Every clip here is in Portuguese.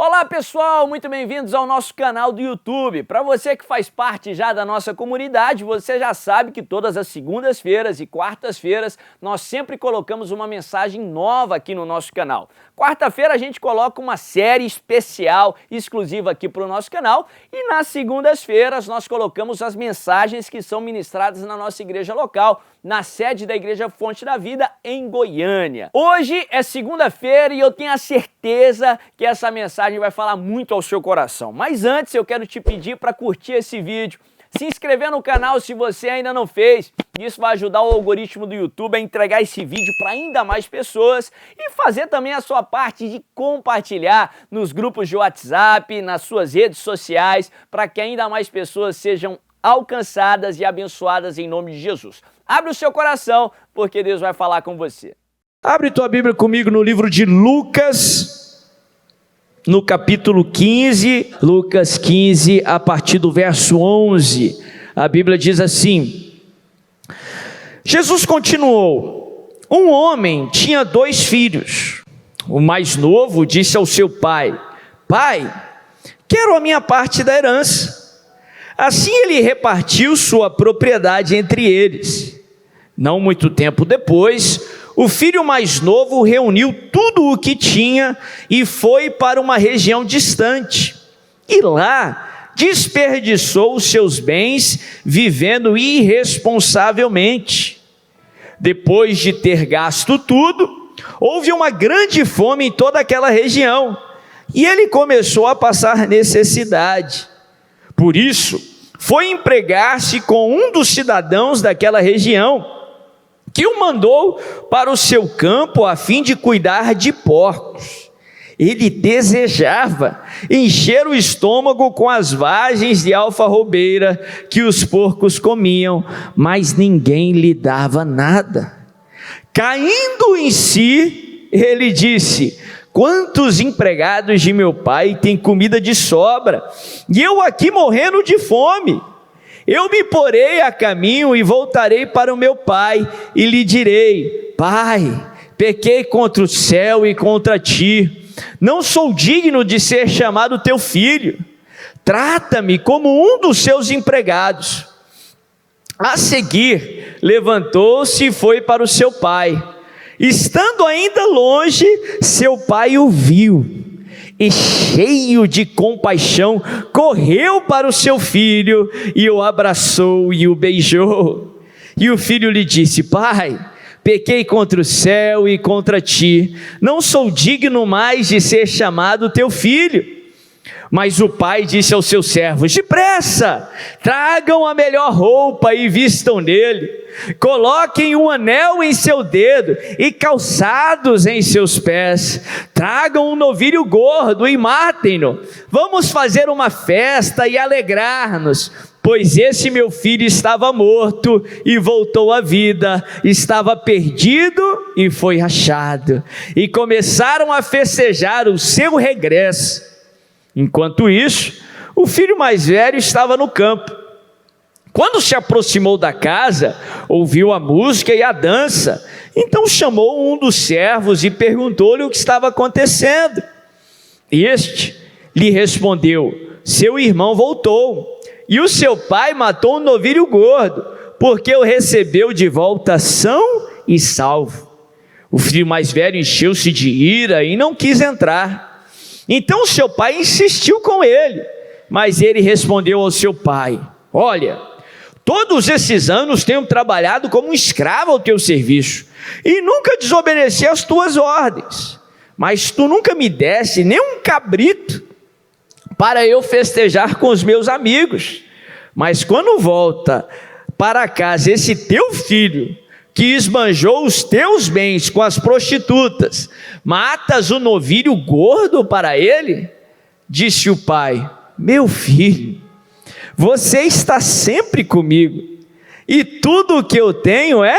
Olá pessoal, muito bem-vindos ao nosso canal do YouTube. Para você que faz parte já da nossa comunidade, você já sabe que todas as segundas-feiras e quartas-feiras nós sempre colocamos uma mensagem nova aqui no nosso canal. Quarta-feira a gente coloca uma série especial, exclusiva aqui para o nosso canal, e nas segundas-feiras nós colocamos as mensagens que são ministradas na nossa igreja local, na sede da Igreja Fonte da Vida, em Goiânia. Hoje é segunda-feira e eu tenho a certeza que essa mensagem vai falar muito ao seu coração. Mas antes eu quero te pedir para curtir esse vídeo, se inscrever no canal se você ainda não fez. Isso vai ajudar o algoritmo do YouTube a entregar esse vídeo para ainda mais pessoas e fazer também a sua parte de compartilhar nos grupos de WhatsApp, nas suas redes sociais, para que ainda mais pessoas sejam alcançadas e abençoadas em nome de Jesus. Abre o seu coração, porque Deus vai falar com você. Abre tua Bíblia comigo no livro de Lucas, no capítulo 15, Lucas 15, a partir do verso 11. A Bíblia diz assim: Jesus continuou: um homem tinha 2 filhos. O mais novo disse ao seu pai: Pai, quero a minha parte da herança. Assim ele repartiu sua propriedade entre eles. Não muito tempo depois, o filho mais novo reuniu tudo o que tinha e foi para uma região distante. E lá desperdiçou os seus bens vivendo irresponsavelmente. Depois de ter gasto tudo, houve uma grande fome em toda aquela região e ele começou a passar necessidade. Por isso, foi empregar-se com um dos cidadãos daquela região, que o mandou para o seu campo a fim de cuidar de porcos. Ele desejava encher o estômago com as vagens de alfarrobeira que os porcos comiam, mas ninguém lhe dava nada. Caindo em si, ele disse: quantos empregados de meu pai têm comida de sobra, e eu aqui morrendo de fome? Eu me porei a caminho e voltarei para o meu pai, e lhe direi: Pai, pequei contra o céu e contra ti, não sou digno de ser chamado teu filho, trata-me como um dos seus empregados. A seguir, levantou-se e foi para o seu pai. Estando ainda longe, seu pai o viu e, cheio de compaixão, correu para o seu filho e o abraçou e o beijou. E o filho lhe disse: Pai, pequei contra o céu e contra ti, não sou digno mais de ser chamado teu filho. Mas o pai disse aos seus servos: depressa, tragam a melhor roupa e vistam nele, coloquem um anel em seu dedo e calçados em seus pés, tragam um novilho gordo e matem-no, vamos fazer uma festa e alegrar-nos, pois esse meu filho estava morto e voltou à vida, estava perdido e foi achado. E começaram a festejar o seu regresso. Enquanto isso, o filho mais velho estava no campo. Quando se aproximou da casa, ouviu a música e a dança. Então chamou um dos servos e perguntou-lhe o que estava acontecendo. Este lhe respondeu: seu irmão voltou, e o seu pai matou um novilho gordo, porque o recebeu de volta são e salvo. O filho mais velho encheu-se de ira e não quis entrar. Então seu pai insistiu com ele, mas ele respondeu ao seu pai: olha, todos esses anos tenho trabalhado como um escravo ao teu serviço, e nunca desobedeci às tuas ordens, mas tu nunca me deste nem um cabrito, para eu festejar com os meus amigos. Mas quando volta para casa esse teu filho, que esbanjou os teus bens com as prostitutas, matas o novilho gordo para ele? Disse o pai: meu filho, você está sempre comigo, e tudo o que eu tenho é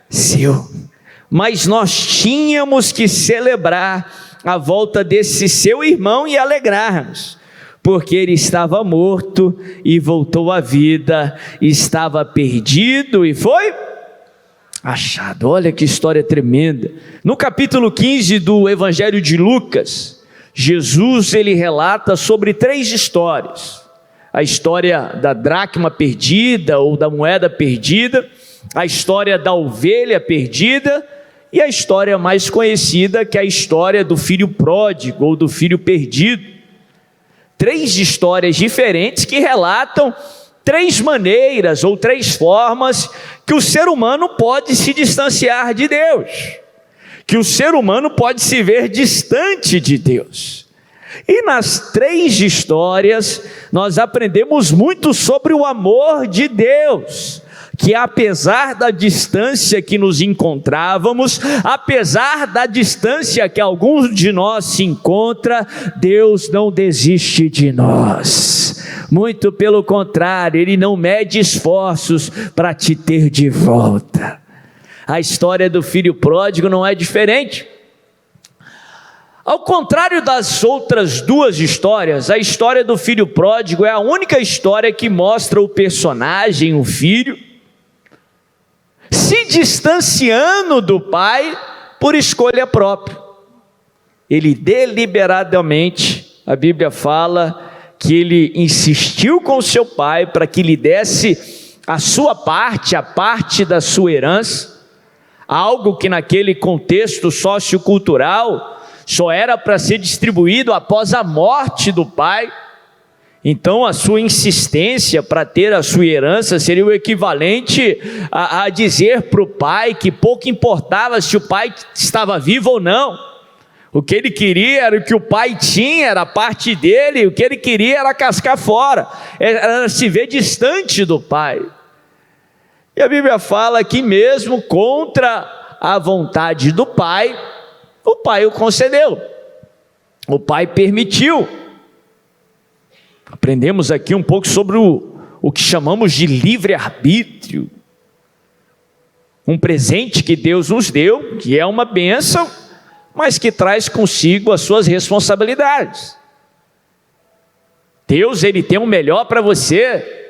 seu. Mas nós tínhamos que celebrar a volta desse seu irmão e alegrarmos, porque ele estava morto e voltou à vida, estava perdido e foi achado. Olha que história tremenda. No capítulo 15 do Evangelho de Lucas, Jesus ele relata sobre 3 histórias: a história da dracma perdida ou da moeda perdida, a história da ovelha perdida e a história mais conhecida, que é a história do filho pródigo ou do filho perdido. 3 histórias diferentes que relatam 3 maneiras ou 3 formas que o ser humano pode se distanciar de Deus, que o ser humano pode se ver distante de Deus. E nas 3 histórias nós aprendemos muito sobre o amor de Deus, que apesar da distância que nos encontrávamos, apesar da distância que alguns de nós se encontram, Deus não desiste de nós. Muito pelo contrário, Ele não mede esforços para te ter de volta. A história do filho pródigo não é diferente. Ao contrário das outras 2 histórias, a história do filho pródigo é a única história que mostra o personagem, o filho, se distanciando do pai por escolha própria. Ele deliberadamente, a Bíblia fala que ele insistiu com seu pai para que lhe desse a sua parte, a parte da sua herança, algo que naquele contexto sociocultural só era para ser distribuído após a morte do pai. Então a sua insistência para ter a sua herança seria o equivalente a dizer para o pai que pouco importava se o pai estava vivo ou não. O que ele queria era o que o pai tinha, era a parte dele, o que ele queria era cascar fora, era se ver distante do pai. E a Bíblia fala que mesmo contra a vontade do pai, o pai o concedeu, o pai permitiu. Aprendemos aqui um pouco sobre o que chamamos de livre-arbítrio, um presente que Deus nos deu, que é uma bênção, mas que traz consigo as suas responsabilidades. Deus, Ele tem o melhor para você.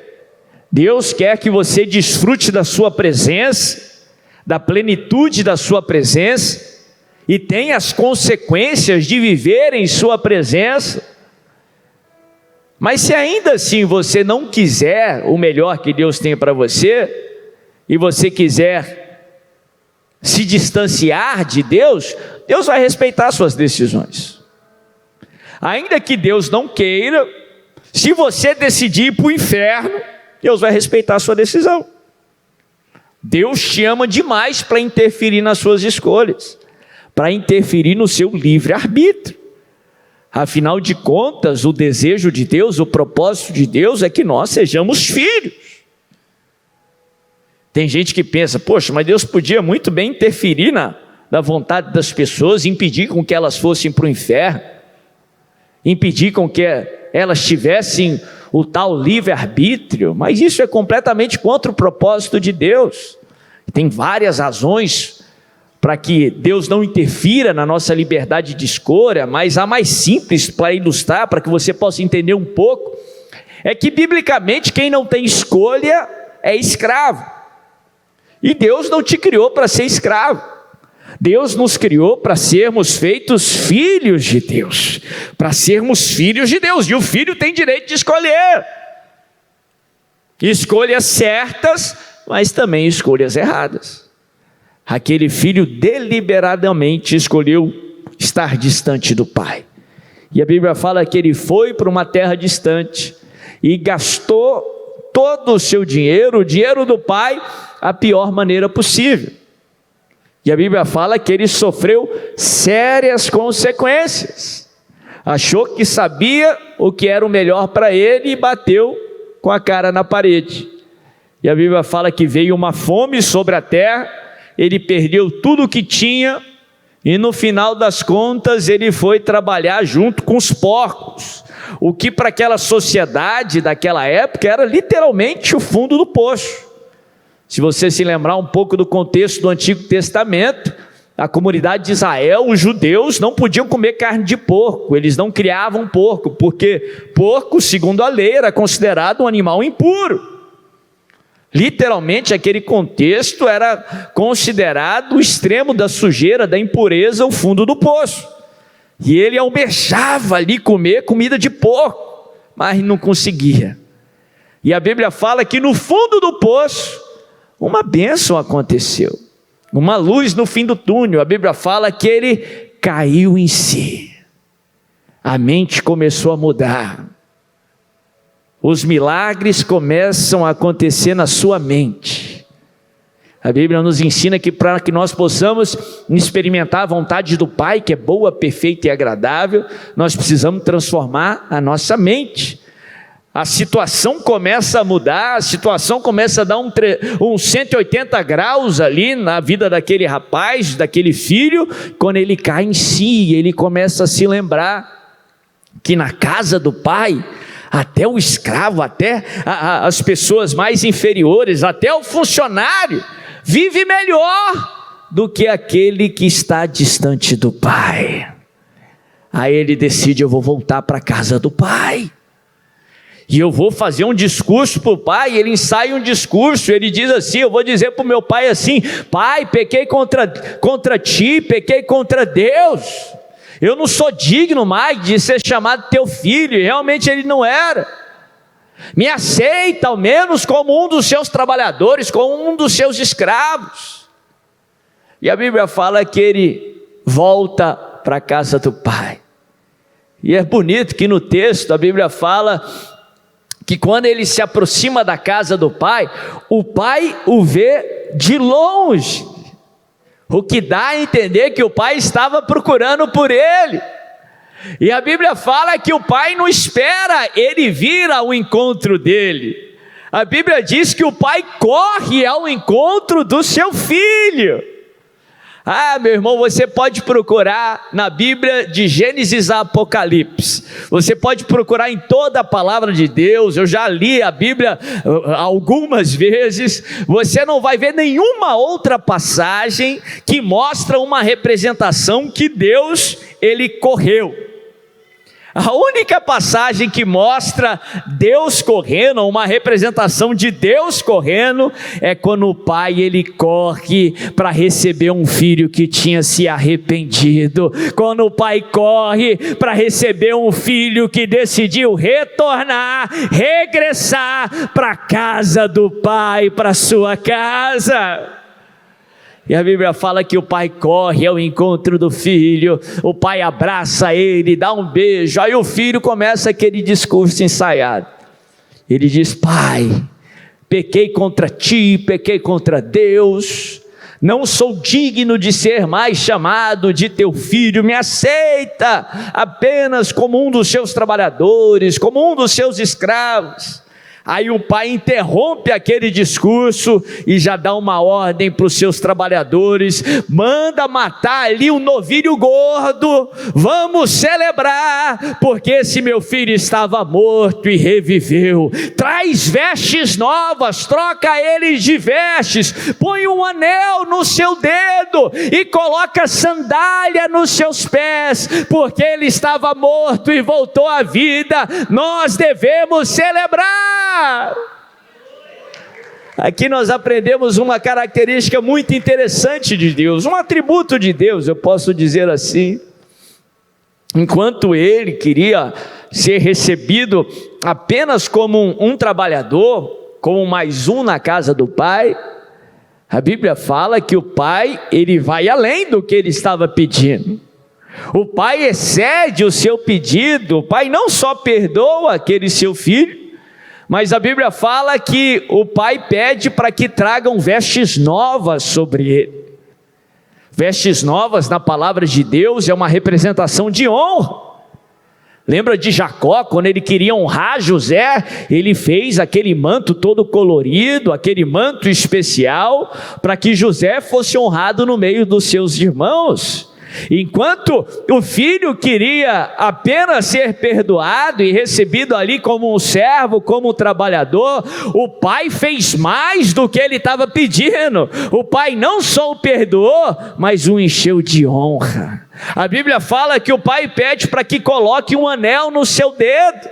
Deus quer que você desfrute da sua presença, da plenitude da sua presença, e tenha as consequências de viver em sua presença. Mas se ainda assim você não quiser o melhor que Deus tem para você, e você quiser se distanciar de Deus, Deus vai respeitar suas decisões. Ainda que Deus não queira, se você decidir ir para o inferno, Deus vai respeitar a sua decisão. Deus te ama demais para interferir nas suas escolhas, para interferir no seu livre-arbítrio. Afinal de contas, o desejo de Deus, o propósito de Deus é que nós sejamos filhos. Tem gente que pensa, poxa, mas Deus podia muito bem interferir na vontade das pessoas, impedir com que elas fossem para o inferno, impedir com que elas tivessem o tal livre-arbítrio, mas isso é completamente contra o propósito de Deus. Tem várias razões para que Deus não interfira na nossa liberdade de escolha, mas a mais simples para ilustrar, para que você possa entender um pouco, é que biblicamente quem não tem escolha é escravo. E Deus não te criou para ser escravo. Deus nos criou para sermos feitos filhos de Deus, para sermos filhos de Deus, e o filho tem direito de escolher. Escolhas certas, mas também escolhas erradas. Aquele filho deliberadamente escolheu estar distante do pai. E a Bíblia fala que ele foi para uma terra distante e gastou todo o seu dinheiro, o dinheiro do pai, a pior maneira possível. E a Bíblia fala que ele sofreu sérias consequências. Achou que sabia o que era o melhor para ele e bateu com a cara na parede. E a Bíblia fala que veio uma fome sobre a terra, ele perdeu tudo o que tinha e no final das contas ele foi trabalhar junto com os porcos, o que para aquela sociedade daquela época era literalmente o fundo do poço. Se você se lembrar um pouco do contexto do Antigo Testamento, a comunidade de Israel, os judeus não podiam comer carne de porco, eles não criavam porco, porque porco, segundo a lei, era considerado um animal impuro. Literalmente aquele contexto era considerado o extremo da sujeira, da impureza, o fundo do poço. E ele almejava ali comer comida de porco, mas não conseguia. E a Bíblia fala que no fundo do poço, uma bênção aconteceu. Uma luz no fim do túnel. A Bíblia fala que ele caiu em si. A mente começou a mudar. Os milagres começam a acontecer na sua mente. A Bíblia nos ensina que para que nós possamos experimentar a vontade do Pai, que é boa, perfeita e agradável, nós precisamos transformar a nossa mente. A situação começa a mudar, a situação começa a dar um 180 graus ali na vida daquele rapaz, daquele filho, quando ele cai em si, ele começa a se lembrar que na casa do pai, até o escravo, até as pessoas mais inferiores, até o funcionário, vive melhor do que aquele que está distante do pai. Aí ele decide: eu vou voltar para a casa do pai. E eu vou fazer um discurso para o pai. Ele ensaia um discurso, ele diz assim: eu vou dizer para o meu pai assim: pai, pequei contra ti, pequei contra Deus, eu não sou digno mais de ser chamado teu filho. E realmente ele não era. Me aceita ao menos como um dos seus trabalhadores, como um dos seus escravos. E a Bíblia fala que ele volta para a casa do pai. E é bonito que no texto a Bíblia fala que quando ele se aproxima da casa do pai, o pai o vê de longe, o que dá a entender que o pai estava procurando por ele. E a Bíblia fala que o pai não espera ele vir ao encontro dele. A Bíblia diz que o pai corre ao encontro do seu filho. Ah, meu irmão, você pode procurar na Bíblia de Gênesis a Apocalipse, você pode procurar em toda a palavra de Deus. Eu já li a Bíblia algumas vezes, você não vai ver nenhuma outra passagem que mostra uma representação que Deus, ele correu. A única passagem que mostra Deus correndo, uma representação de Deus correndo, é quando o pai ele corre para receber um filho que tinha se arrependido. Quando o pai corre para receber um filho que decidiu retornar, regressar para a casa do pai, para sua casa. E a Bíblia fala que o pai corre ao encontro do filho, o pai abraça ele, dá um beijo, aí o filho começa aquele discurso ensaiado. Ele diz: pai, pequei contra ti, pequei contra Deus, não sou digno de ser mais chamado de teu filho, me aceita apenas como um dos seus trabalhadores, como um dos seus escravos. Aí o pai interrompe aquele discurso e já dá uma ordem para os seus trabalhadores: manda matar ali um novilho gordo, vamos celebrar, porque esse meu filho estava morto e reviveu. Traz vestes novas, troca eles de vestes, põe um anel no seu dedo e coloca sandália nos seus pés, porque ele estava morto e voltou à vida. Nós devemos celebrar. Aqui nós aprendemos uma característica muito interessante de Deus, um atributo de Deus, eu posso dizer assim. Enquanto ele queria ser recebido apenas como um trabalhador, como mais um na casa do pai, a Bíblia fala que o pai, ele vai além do que ele estava pedindo. O pai excede o seu pedido. O pai não só perdoa aquele seu filho, mas a Bíblia fala que o pai pede para que tragam vestes novas sobre ele. Vestes novas na palavra de Deus é uma representação de honra. Lembra de Jacó, quando ele queria honrar José, ele fez aquele manto todo colorido, aquele manto especial, para que José fosse honrado no meio dos seus irmãos. Enquanto o filho queria apenas ser perdoado e recebido ali como um servo, como um trabalhador, o pai fez mais do que ele estava pedindo. O pai não só o perdoou, mas o encheu de honra. A Bíblia fala que o pai pede para que coloque um anel no seu dedo.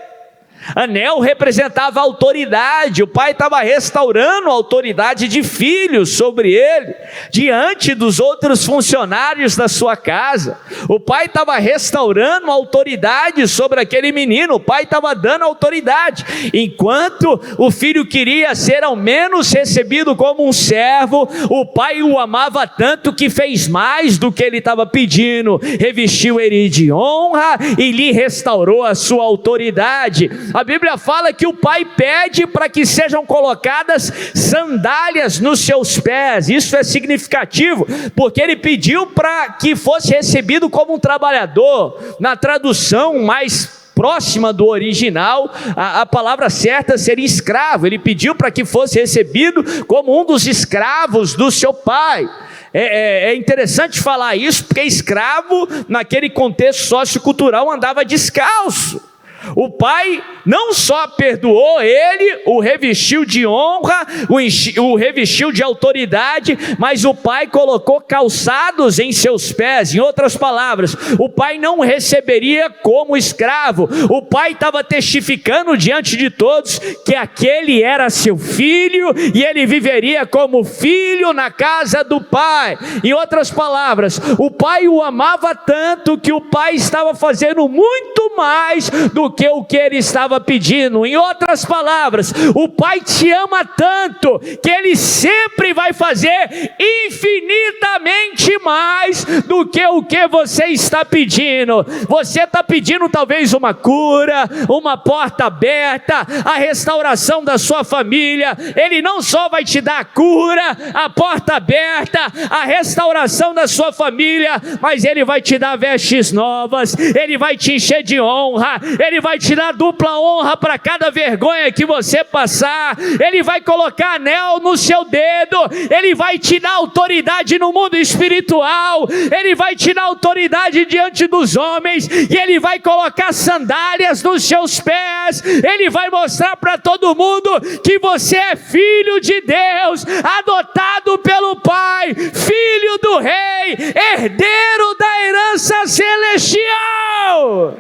Anel representava autoridade, o pai estava restaurando a autoridade de filho sobre ele, diante dos outros funcionários da sua casa. O pai estava restaurando a autoridade sobre aquele menino, o pai estava dando autoridade, enquanto o filho queria ser ao menos recebido como um servo, o pai o amava tanto que fez mais do que ele estava pedindo, revestiu ele de honra e lhe restaurou a sua autoridade. A Bíblia fala que o pai pede para que sejam colocadas sandálias nos seus pés. Isso é significativo, porque ele pediu para que fosse recebido como um trabalhador. Na tradução mais próxima do original, a palavra certa seria escravo. Ele pediu para que fosse recebido como um dos escravos do seu pai. É interessante falar isso, porque escravo, naquele contexto sociocultural, andava descalço. O pai não só perdoou ele, o revestiu de honra, o revestiu de autoridade, mas o pai colocou calçados em seus pés. Em outras palavras, o pai não o receberia como escravo. O pai estava testificando diante de todos que aquele era seu filho e ele viveria como filho na casa do pai. Em outras palavras, o pai o amava tanto que o pai estava fazendo muito mais do que o que ele estava pedindo. Em outras palavras, o pai te ama tanto que ele sempre vai fazer infinitamente mais do que o que você está pedindo. Você está pedindo talvez uma cura, uma porta aberta, a restauração da sua família. Ele não só vai te dar a cura, a porta aberta, a restauração da sua família, mas ele vai te dar vestes novas, ele vai te encher de honra, ele vai te dar dupla honra para cada vergonha que você passar, ele vai colocar anel no seu dedo, ele vai te dar autoridade no mundo espiritual, ele vai te dar autoridade diante dos homens, e ele vai colocar sandálias nos seus pés, ele vai mostrar para todo mundo que você é filho de Deus, adotado pelo Pai, filho do Rei, herdeiro da herança celestial.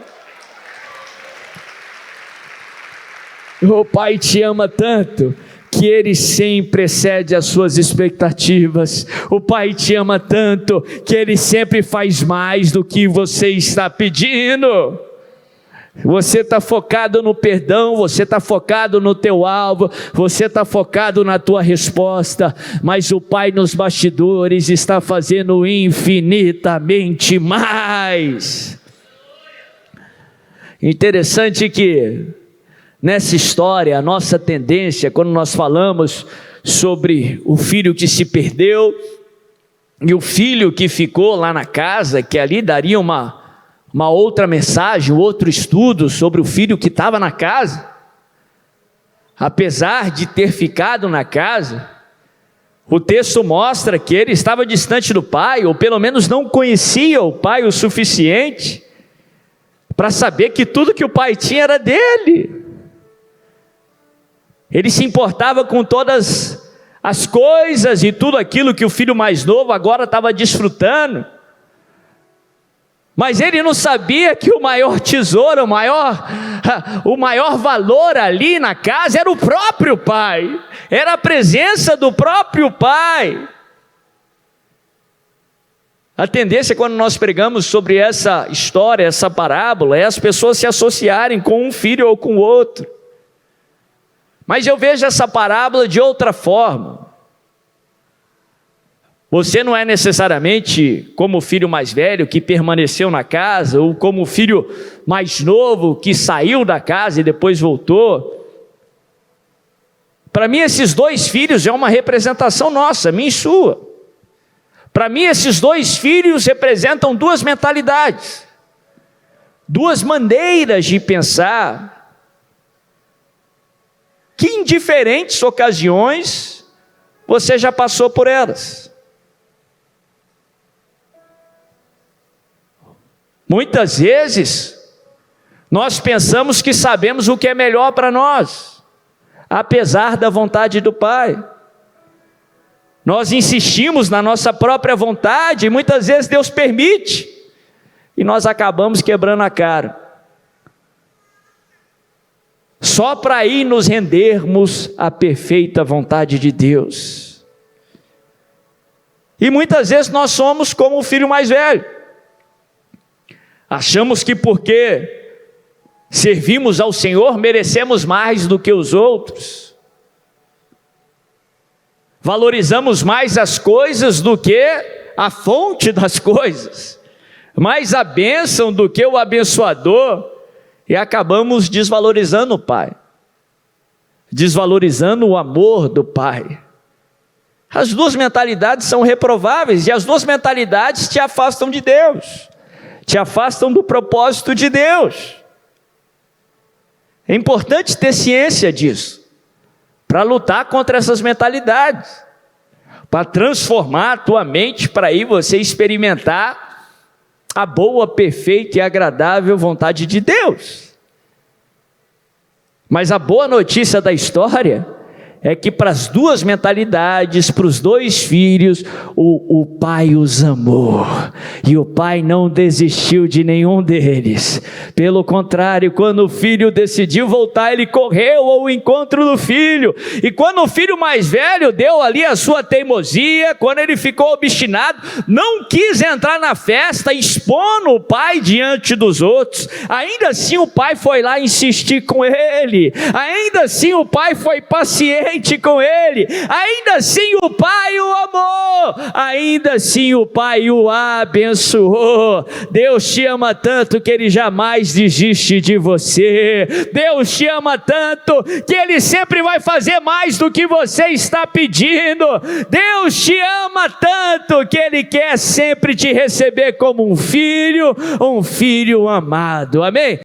O pai te ama tanto que ele sempre excede as suas expectativas. O pai te ama tanto que ele sempre faz mais do que você está pedindo. Você está focado no perdão, você está focado no teu alvo, você está focado na tua resposta, mas o pai nos bastidores está fazendo infinitamente mais. Interessante que nessa história, a nossa tendência, quando nós falamos sobre o filho que se perdeu e o filho que ficou lá na casa, que ali daria uma outra mensagem, outro estudo sobre o filho que estava na casa, apesar de ter ficado na casa, o texto mostra que ele estava distante do pai, ou pelo menos não conhecia o pai o suficiente para saber que tudo que o pai tinha era dele. Ele se importava com todas as coisas e tudo aquilo que o filho mais novo agora estava desfrutando, mas ele não sabia que o maior tesouro, o maior valor ali na casa era o próprio pai, era a presença do próprio pai. A tendência quando nós pregamos sobre essa história, essa parábola, é as pessoas se associarem com um filho ou com o outro. Mas eu vejo essa parábola de outra forma. Você não é necessariamente como o filho mais velho que permaneceu na casa, ou como o filho mais novo que saiu da casa e depois voltou. Para mim esses dois filhos é uma representação nossa, minha e sua. Para mim esses dois filhos representam duas mentalidades, duas maneiras de pensar, que em diferentes ocasiões você já passou por elas. Muitas vezes nós pensamos que sabemos o que é melhor para nós, apesar da vontade do Pai. Nós insistimos na nossa própria vontade e muitas vezes Deus permite, e nós acabamos quebrando a cara. só para aí nos rendermos à perfeita vontade de Deus. E muitas vezes nós somos como o filho mais velho. Achamos que porque servimos ao Senhor merecemos mais do que os outros. Valorizamos mais as coisas do que a fonte das coisas, mais a bênção do que o abençoador, e acabamos desvalorizando o Pai, desvalorizando o amor do Pai. As duas mentalidades são reprováveis, e as duas mentalidades te afastam de Deus, te afastam do propósito de Deus. É importante ter ciência disso, para lutar contra essas mentalidades, para transformar a tua mente, para aí você experimentar a boa, perfeita e agradável vontade de Deus. Mas a boa notícia da história é que para as duas mentalidades, para os dois filhos, o pai os amou, e o pai não desistiu de nenhum deles. Pelo contrário, quando o filho decidiu voltar, ele correu ao encontro do filho, e quando o filho mais velho deu ali a sua teimosia, quando ele ficou obstinado, não quis entrar na festa, expondo o pai diante dos outros, ainda assim o pai foi lá insistir com ele, ainda assim o pai foi paciente com ele, ainda assim o pai o amou, ainda assim o pai o abençoou. Deus te ama tanto que ele jamais desiste de você. Deus te ama tanto que ele sempre vai fazer mais do que você está pedindo. Deus te ama tanto que ele quer sempre te receber como um filho amado. Amém?